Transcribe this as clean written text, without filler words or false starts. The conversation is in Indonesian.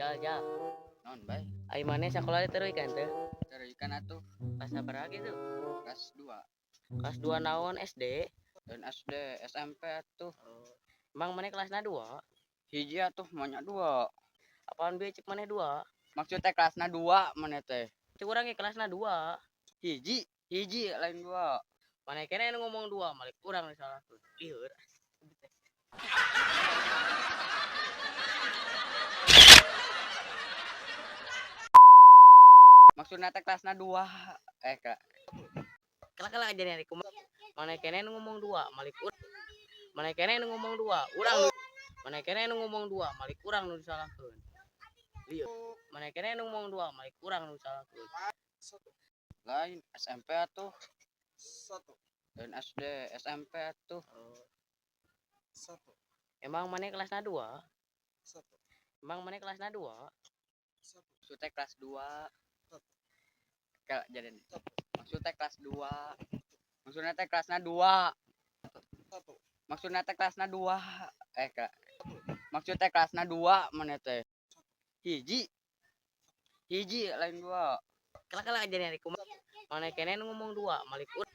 Jal. Non baik. Ai maneh sakola teh ikan teh. Cari ikan atuh. Kelas sabaraha gitu? Kelas 2. Kelas 2 naon SD? Dan SD, SMP atuh. Emang maneh kelasna 2? Hiji atuh manya 2. Apaan bieu cek maneh 2? Maksudnya kelasna 2 maneh teh. Cek urang ge kelasna 2. Hiji lain 2. Maneh keneh nu ngomong 2, malik urang nu salahkeun. Lieur. Maksudnya teh kelasna 2. Kak. Kala aja nih kumaha. Maneh keneh nu ngomong 2, malik urang. Maneh keneh nu ngomong 2, urang nu. Maneh keneh nu ngomong 2, malik urang nu disalahkeun. Lieur. Maneh keneh nu ngomong 2, malik urang nu disalahkeun. Lain SMP atuh. 1. Dan SD, SMP atuh. 1. Emang maneh kelasna 2? 1. Emang maneh kelasna 2? 1. Maksudnya kelas 2. Kak jadi. Maksudnya kelas 2. Maksudnya teh kelasna 2. 1. Maksudnya teh kelasna 2. Kak. Maksudnya kelasna 2 maneh teh. Hiji lain 2. Kala aja nih kumaha. Maneh keneh nu ngomong 2, malik urang.